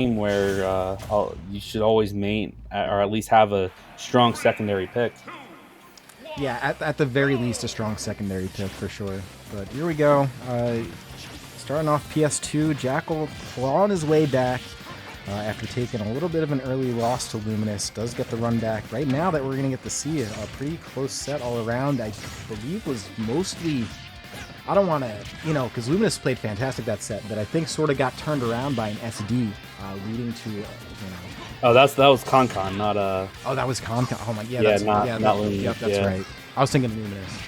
where you should always main or at least have a strong secondary pick. Yeah, at the very least, a strong secondary pick for sure. But here we go. Starting off PS2, Jakal clawing his way back after taking a little bit of an early loss to Luminous. Does get the run back. Right now that we're going to get to see a pretty close set all around, I believe was mostly... I don't want to, because Luminous played fantastic that set, but I think sort of got turned around by an SD, leading to, Oh, that was Concon, not Oh, that was Concon. Oh my, yeah, not Luminous. Yep, that's right. I was thinking Luminous.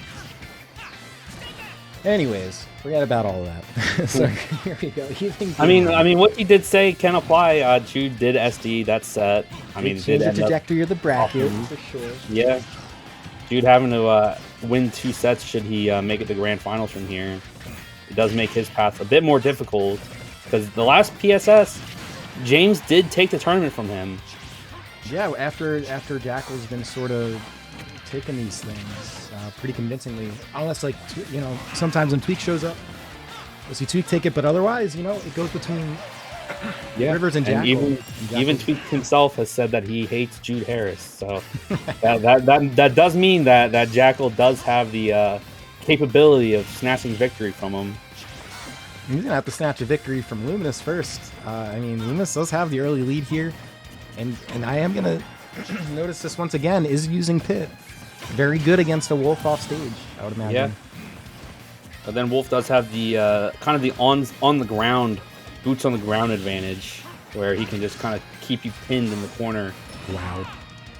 Anyways, forget about all of that. So here we go. I mean, what you did say can apply. Jude did SD that set. I mean, it changed the trajectory of the bracket for sure. Yeah, Jude having to win 2 sets should he make it to grand finals from here. It does make his path a bit more difficult because the last PSS, James did take the tournament from him. Yeah, after Jakal's been sort of taking these things pretty convincingly, unless sometimes when Tweak shows up, we'll see Tweak take it, but otherwise, it goes between Rivers and Jakal. Even Tweak himself has said that he hates Jude Harris, so that does mean that Jakal does have the capability of snatching victory from him. He's gonna have to snatch a victory from Luminous first. I mean, Luminous does have the early lead here, and I am gonna notice this once again is using Pit. Very good against a Wolf off stage, I would imagine. Yeah. But then Wolf does have the kind of the on the ground, boots on the ground advantage, where he can just kind of keep you pinned in the corner. Wow,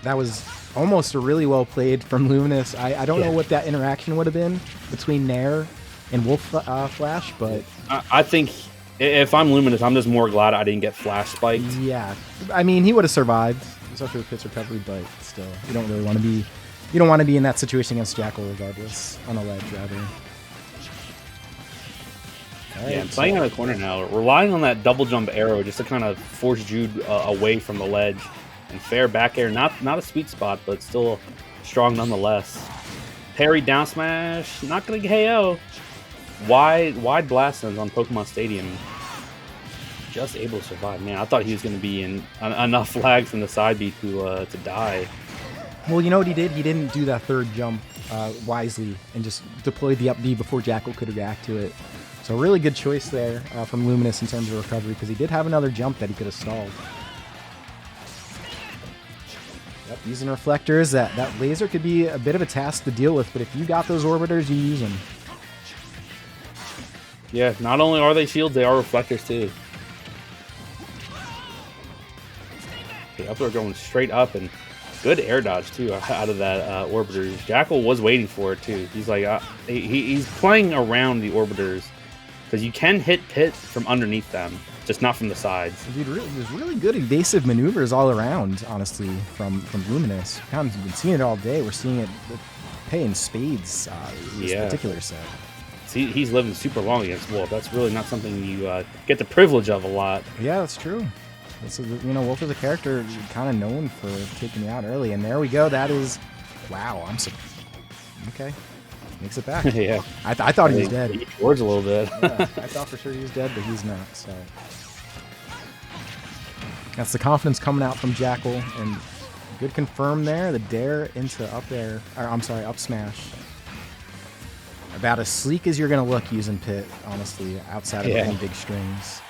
that was almost a really well played from Luminous. I don't know what that interaction would have been between Nair and Wolf Flash, but I think if I'm Luminous, I'm just more glad I didn't get Flash spiked. Yeah, I mean, he would have survived, especially with Pit's recovery, but still, you don't really want to be. You don't want to be in that situation against Jakal regardless, on a ledge, rather. Right, I'm playing in the corner now, relying on that double jump arrow just to kind of force Jude away from the ledge. And fair back air, not a sweet spot, but still strong nonetheless. Parry down smash, not going to KO. Wide blast zones on Pokemon Stadium. Just able to survive. Man, I thought he was going to be in enough flags from the side B to die. Well, you know what he did? He didn't do that third jump wisely and just deployed the up B before Jakal could react to it. So really good choice there from Luminous in terms of recovery, because he did have another jump that he could have stalled. Yep, using reflectors, that laser could be a bit of a task to deal with, but if you got those orbiters, you use them. Yeah, not only are they shields, they are reflectors too. Okay, up there going straight up, and good air dodge too out of that orbiters. Jakal was waiting for it too. He's like he's playing around the orbiters because you can hit Pit from underneath them, just not from the sides. Dude, there's really good evasive maneuvers all around, honestly, from Luminous. We've been seeing it all day. We're seeing it pay in spades this particular set. See, he's living super long against Wolf. That's really not something you get the privilege of a lot. Yeah, that's true. Wolf is a character kind of known for taking you out early, and there we go. That is, wow. Okay, makes it back. Yeah, I thought he was dead. He towards a little bit. Yeah, I thought for sure he was dead, but he's not. So that's the confidence coming out from Jakal, and good confirm there. The dare into up there, or I'm sorry, up smash. About as sleek as you're gonna look using Pit, honestly, outside of any big strings.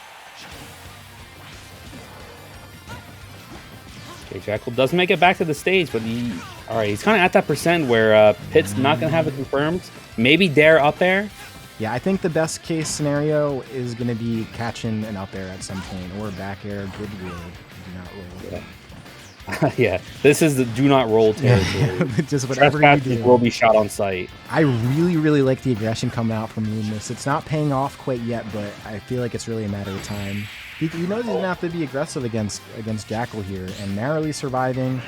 Jakal does make it back to the stage, but he's kind of at that percent where Pit's not going to have it confirmed. Maybe dare up air. Yeah, I think the best case scenario is going to be catching an up air at some point, or back air, goodwill, do not roll. Yeah, this is the do not roll territory. Just whatever you do will be shot on sight. I really, really like the aggression coming out from Luminous. It's not paying off quite yet, but I feel like it's really a matter of time. He knows he's going to have to be aggressive against Jakal here, and narrowly surviving.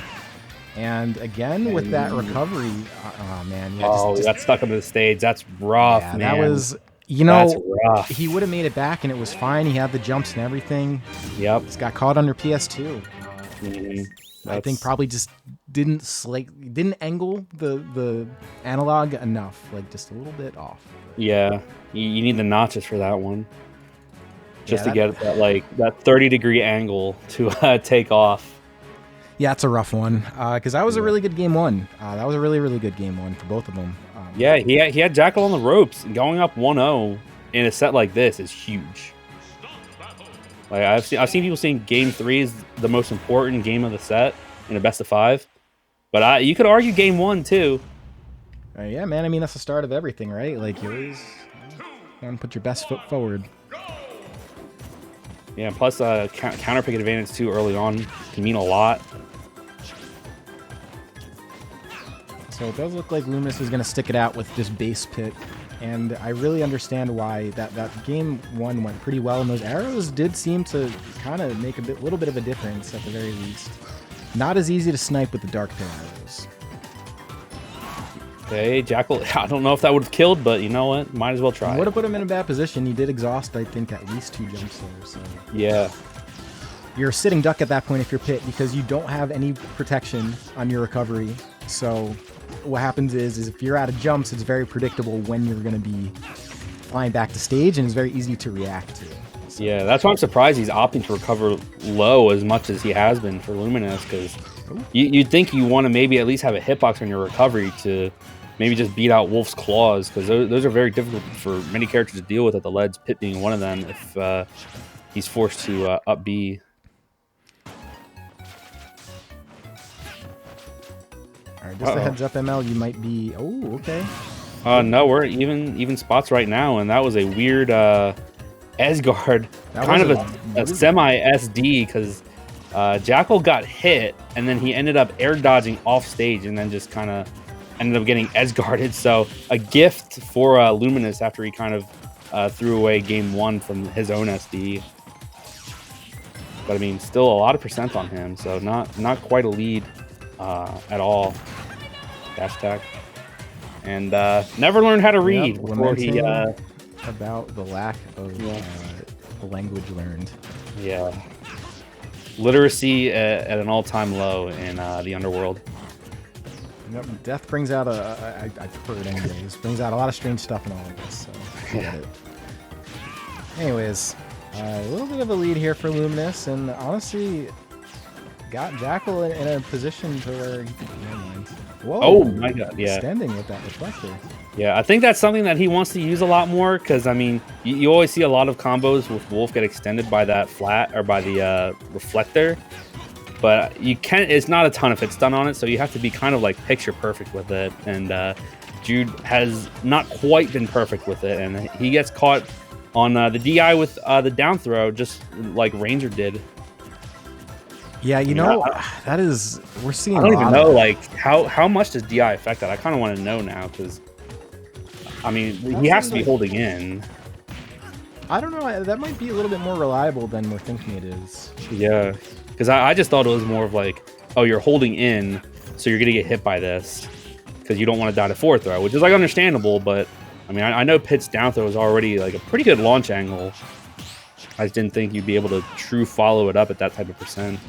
And again, with that recovery, oh man. Yeah, got stuck on the stage. That's rough, yeah, man. That was, that's rough. He would have made it back, and it was fine. He had the jumps and everything. Yep. Just got caught under PS2. I think probably just didn't angle the analog enough, like just a little bit off. Yeah, you need the notches for that one. just to get that 30-degree angle to take off. Yeah, it's a rough one because that was a really good game one. That was a really, really good game one for both of them. Yeah, he had Jakal on the ropes, and going up 1-0 in a set like this is huge. Like I've seen people saying Game 3 is the most important game of the set in a best of 5, but you could argue Game 1 too. Yeah, man. I mean, that's the start of everything, right? Like you always want to put your best foot forward. Yeah, plus counter pick advantage too early on can mean a lot. So it does look like Luminous is going to stick it out with just base pick. And I really understand why that game one went pretty well. And those arrows did seem to kind of make a little bit of a difference at the very least. Not as easy to snipe with the dark pair arrows. Okay, Jakal, I don't know if that would have killed, but you know what? Might as well try. Would have put him in a bad position. He did exhaust, I think, at least 2 jumps there. So. Yeah. You're a sitting duck at that point if you're Pit because you don't have any protection on your recovery. So what happens is if you're out of jumps, it's very predictable when you're going to be flying back to stage, and it's very easy to react to. So. Yeah, that's why I'm surprised he's opting to recover low as much as he has been for Luminous, because you'd think you want to maybe at least have a hitbox on your recovery to maybe just beat out Wolf's Claws, because those are very difficult for many characters to deal with at the ledge, Pit being one of them, if he's forced to up B. All right, just a heads up, ML, you might be... Oh, okay. No, we're even spots right now, and that was a weird Esguard, kind of a semi-SD, because Jakal got hit, and then he ended up air dodging off stage, and then just kind of ended up getting Esguarded. So a gift for Luminous after he kind of threw away game 1 from his own SD. But I mean, still a lot of percent on him, so not quite a lead at all. Dash attack. And never learned how to read before he... about the lack of the language learned. Yeah. Literacy at an all-time low in the underworld. Yep, death brings out I've heard anyways, brings out a lot of strange stuff in all of this, so I get it. Anyways, a little bit of a lead here for Luminous, and honestly, got Jakal in a position to where he can... Whoa, oh my god, yeah. Extending with that reflector. Yeah, I think that's something that he wants to use a lot more, because, I mean, you always see a lot of combos with Wolf get extended by that flat, or by the reflector, but you can't, it's not a ton of hits done on it, so you have to be kind of like picture perfect with it, and Jude has not quite been perfect with it, and he gets caught on the DI with the down throw, just like Ranger did. Yeah, you know, that is, we're seeing. I don't even know, like, how much does DI affect that? I kind of want to know now, because, I mean, he has to be holding in. I don't know. That might be a little bit more reliable than we're thinking it is. Yeah, because I just thought it was more of like, oh, you're holding in, so you're going to get hit by this, because you don't want to die to forward throw, which is, like, understandable, but, I mean, I know Pit's down throw is already, like, a pretty good launch angle. I just didn't think you'd be able to true follow it up at that type of percent.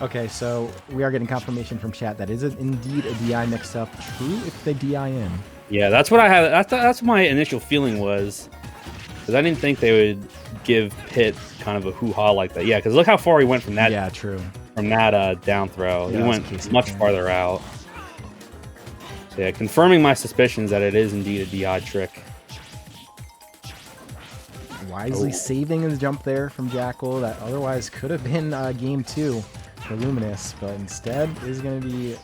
Okay, so we are getting confirmation from chat that is indeed a DI mix-up. True if they DI in. Yeah, that's what I had. That's what my initial feeling was, because I didn't think they would give Pit kind of a hoo-ha like that. Yeah, because look how far he went from that. Yeah, true. From that down throw, yeah, he went much farther out. So yeah, confirming my suspicions that it is indeed a DI trick. Wisely saving his jump there from Jakal. That otherwise could have been game 2 for Luminous, but instead is going to be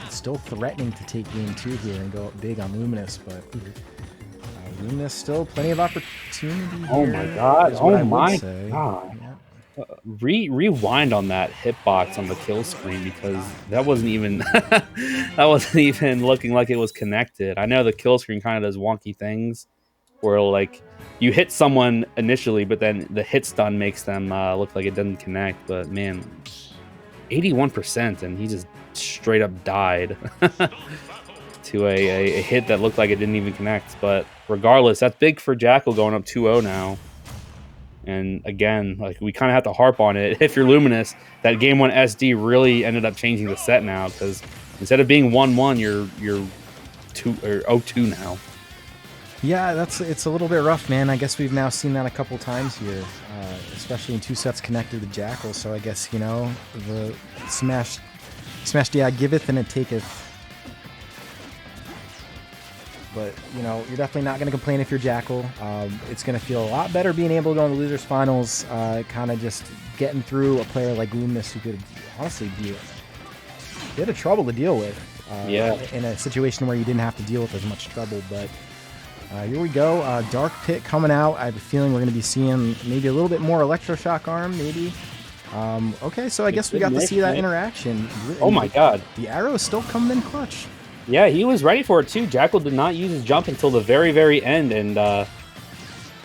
still threatening to take game 2 here and go big on Luminous, but Luminous still plenty of opportunity here. Oh my god! Oh my god! Yeah. Rewind on that hitbox on the kill screen, because that wasn't even looking like it was connected. I know the kill screen kind of does wonky things, where like you hit someone initially, but then the hit stun makes them look like it doesn't connect. But man, 81%, and he just straight up died to a hit that looked like it didn't even connect. But regardless, that's big for Jakal going up 2-0 now. And again, like, we kind of have to harp on it. If you're Luminous, that game 1 SD really ended up changing the set now, because instead of being 1-1, you're 0-2 now. Yeah, it's a little bit rough, man. I guess we've now seen that a couple times here, especially in 2 sets connected to Jakal. So I guess, you know, the smash DI giveth and it taketh. But, you know, you're definitely not going to complain if you're Jakal. It's going to feel a lot better being able to go in the losers finals, kind of just getting through a player like Luminous who could honestly be a bit of trouble to deal with. In a situation where you didn't have to deal with as much trouble. But here we go. Dark Pit coming out. I have a feeling we're going to be seeing maybe a little bit more Electroshock Arm, maybe. Okay, so I guess we got to see that interaction. Oh my god. The arrow is still coming in clutch. Yeah, he was ready for it too. Jakal did not use his jump until the very, very end, and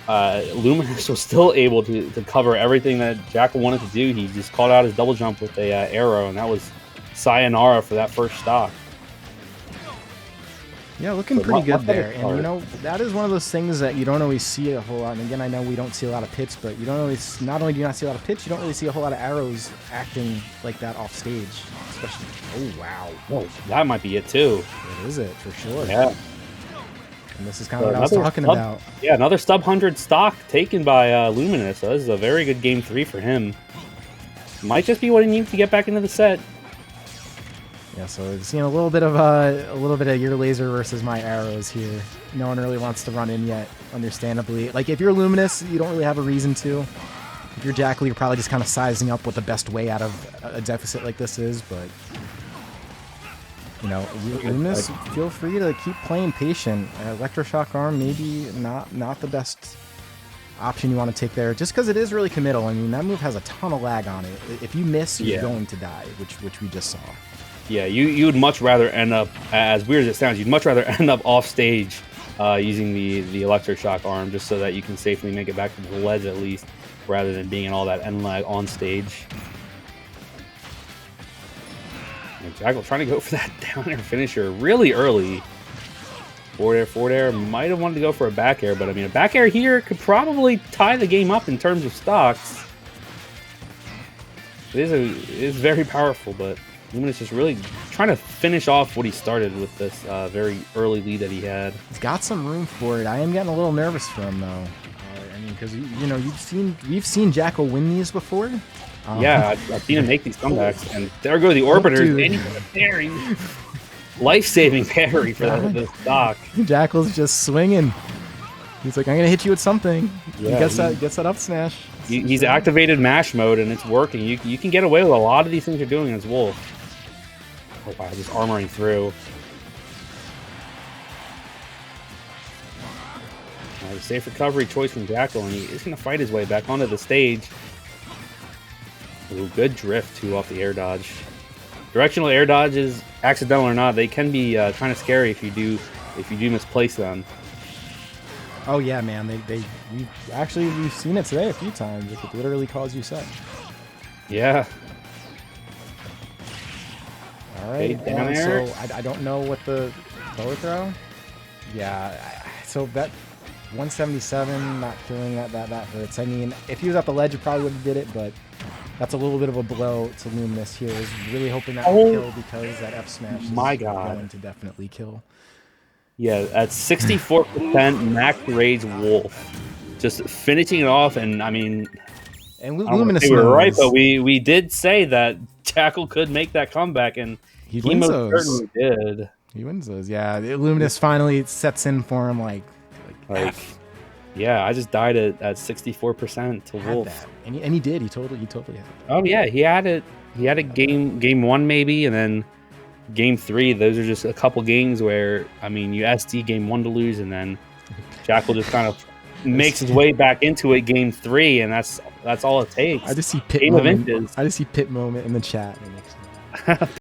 Luminous was still able to cover everything that Jakal wanted to do. He just called out his double jump with a arrow, and that was sayonara for that first stock. Yeah, looking pretty good there. And, you know, that is one of those things that you don't always see a whole lot. And again, I know we don't see a lot of pits, but you don't always, not only do you not see a lot of pits, you don't really see a whole lot of arrows acting like that off stage. Especially, oh, wow. Whoa, that might be it, too. It is it, for sure. Yeah. And this is kind of what I was talking about. Yeah, another sub 100 stock taken by Luminous. So this is a very good game 3 for him. Might just be what he needs to get back into the set. Yeah, so we're seeing a little bit of your laser versus my arrows here. No one really wants to run in yet, understandably. Like, if you're Luminous, you don't really have a reason to. If you're Jakal, you're probably just kind of sizing up what the best way out of a deficit like this is, but... You know, Luminous, feel free to keep playing patient. Electroshock Arm, maybe not the best option you want to take there, just because it is really committal. I mean, that move has a ton of lag on it. If you miss, you're going to die, which we just saw. Yeah, you would much rather end up, as weird as it sounds, you'd much rather end up off stage using the Electroshock Arm just so that you can safely make it back to the ledge at least, rather than being in all that end lag on stage. And Jakal trying to go for that down air finisher really early. Forward air, might have wanted to go for a back air, but I mean, a back air here could probably tie the game up in terms of stocks. It is very powerful, but Luminous just really trying to finish off what he started with this very early lead that he had. He's got some room for it. I am getting a little nervous for him, though. I mean, because you know, we've seen Jakal win these before. Yeah, I've seen him make these comebacks, and there go the orbiters. And he's a parry, life-saving parry for the stock. Jakal's just swinging. He's like, I'm gonna hit you with something. Yeah, he gets that up smash. He's activated mash mode, and it's working. You can get away with a lot of these things you're doing as Wolf. Oh wow, just armoring through. Safe recovery choice from Jakal, and he is going to fight his way back onto the stage. Ooh, good drift too off the air dodge. Directional air dodges, accidental or not, they can be kind of scary if you do misplace them. Oh yeah, man. We've seen it today a few times. It could literally cause you set. Yeah. All right. Down air. So I don't know what the forward throw. Yeah. So that 177, not feeling that hurts. I mean, if he was at the ledge, he probably would have did it, but that's a little bit of a blow to Luminous here. Is really hoping that will kill because that F smash is going to definitely kill. Yeah, at 64% max rage Wolf, just finishing it off, and I mean, and Luminous. We were right, but we did say that Jakal could make that comeback, and he most certainly did. He wins those. Yeah, Luminous finally sets in for him like F. Yeah, I just died at 64% to Wolf. And he did. He totally had it. Oh yeah, he had it. He had a game 1 maybe, and then game 3. Those are just a couple games where, I mean, you SD game 1 to lose, and then Jakal just kind of makes his way back into it game 3, and that's all it takes. I just see Pit moment. I just see Pit moment in the chat.